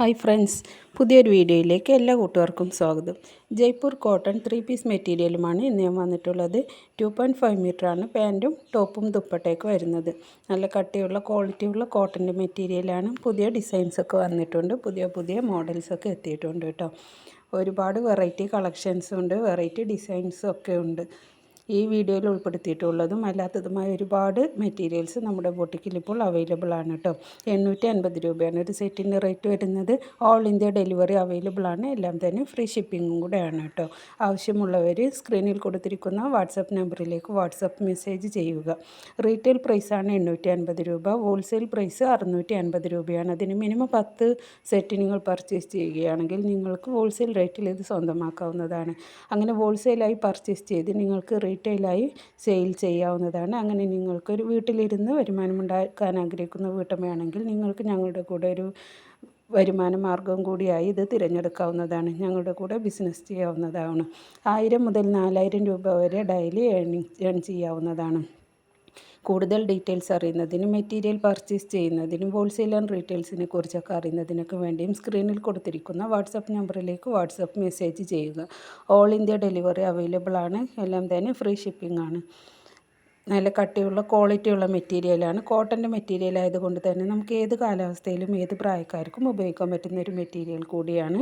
Hi friends, പുതിയൊരു വീഡിയോയിലേക്ക് എല്ലാ കൂട്ടുകാർക്കും സ്വാഗതം. ജയ്പൂർ കോട്ടൺ 3 പീസ് മെറ്റീരിയലുമാണ് ഇന്ന് ഞാൻ വന്നിട്ടുള്ളത്. 2.5 മീറ്ററാണ് പാൻറ്റും ടോപ്പും ദുപ്പട്ടയൊക്കെ വരുന്നത്. നല്ല കട്ടിയുള്ള ക്വാളിറ്റിയുള്ള കോട്ടൻ്റെ മെറ്റീരിയലാണ്. പുതിയ ഡിസൈൻസൊക്കെ വന്നിട്ടുണ്ട്, പുതിയ മോഡൽസൊക്കെ എത്തിയിട്ടുണ്ട് കേട്ടോ. ഒരുപാട് വെറൈറ്റി കളക്ഷൻസും ഉണ്ട്, വെറൈറ്റി ഡിസൈൻസും ഒക്കെ ഉണ്ട്. ഈ വീഡിയോയിൽ ഉൾപ്പെടുത്തിയിട്ടുള്ളതും അല്ലാത്തതുമായ ഒരുപാട് മെറ്റീരിയൽസ് നമ്മുടെ ബൊട്ടിക്കിൽ ഇപ്പോൾ അവൈലബിൾ ആണ് കേട്ടോ. 850 രൂപയാണ് ഒരു സെറ്റിൻ്റെ റേറ്റ് വരുന്നത്. ഓൾ ഇന്ത്യ ഡെലിവറി അവൈലബിൾ ആണ്. എല്ലാം തന്നെ ഫ്രീ ഷിപ്പിങ്ങും കൂടെയാണ് കേട്ടോ. ആവശ്യമുള്ളവർ സ്ക്രീനിൽ കൊടുത്തിരിക്കുന്ന വാട്സപ്പ് നമ്പറിലേക്ക് വാട്സപ്പ് മെസ്സേജ് ചെയ്യുക. റീറ്റെയിൽ പ്രൈസാണ് 850 രൂപ, ഹോൾസെയിൽ പ്രൈസ് 650 രൂപയാണ്. അതിന് മിനിമം 10 സെറ്റ് നിങ്ങൾ പർച്ചേസ് ചെയ്യുകയാണെങ്കിൽ നിങ്ങൾക്ക് ഹോൾസെയിൽ റേറ്റിൽ ഇത് സ്വന്തമാക്കാവുന്നതാണ്. അങ്ങനെ ഹോൾസെയിലായി പർച്ചേസ് ചെയ്ത് നിങ്ങൾക്ക് റീറ്റെയിലായി സെയിൽ ചെയ്യാവുന്നതാണ്. അങ്ങനെ നിങ്ങൾക്കൊരു വീട്ടിലിരുന്ന് വരുമാനമുണ്ടാക്കാൻ ആഗ്രഹിക്കുന്ന വീട്ടമ്മയാണെങ്കിൽ നിങ്ങൾക്ക് ഞങ്ങളുടെ കൂടെ ഒരു വരുമാന മാർഗം കൂടിയായി ഇത് തിരഞ്ഞെടുക്കാവുന്നതാണ്. ഞങ്ങളുടെ കൂടെ ബിസിനസ് ചെയ്യാവുന്നതാണ്. 1000 മുതൽ 4000 രൂപ വരെ ഡെയിലി ഏൺ ചെയ്യാവുന്നതാണ്. കൂടുതൽ ഡീറ്റെയിൽസ് അറിയുന്നതിനും മെറ്റീരിയൽ പർച്ചേസ് ചെയ്യുന്നതിനും ഹോൾസെയിൽ ആൻഡ് റീറ്റെയിൽസിനെ കുറിച്ചൊക്കെ അറിയുന്നതിനൊക്കെ വേണ്ടിയും സ്ക്രീനിൽ കൊടുത്തിരിക്കുന്ന വാട്സപ്പ് നമ്പറിലേക്ക് വാട്സപ്പ് മെസ്സേജ് ചെയ്യുക. ഓൾ ഇന്ത്യ ഡെലിവറി അവൈലബിൾ ആണ്. എല്ലാം തന്നെ ഫ്രീ ഷിപ്പിംഗ് ആണ്. നല്ല കട്ടിയുള്ള ക്വാളിറ്റിയുള്ള മെറ്റീരിയലാണ്. കോട്ടൻ്റെ മെറ്റീരിയൽ ആയതുകൊണ്ട് തന്നെ നമുക്ക് ഏത് കാലാവസ്ഥയിലും ഏത് പ്രായക്കാർക്കും ഉപയോഗിക്കാൻ പറ്റുന്ന ഒരു മെറ്റീരിയൽ കൂടിയാണ്.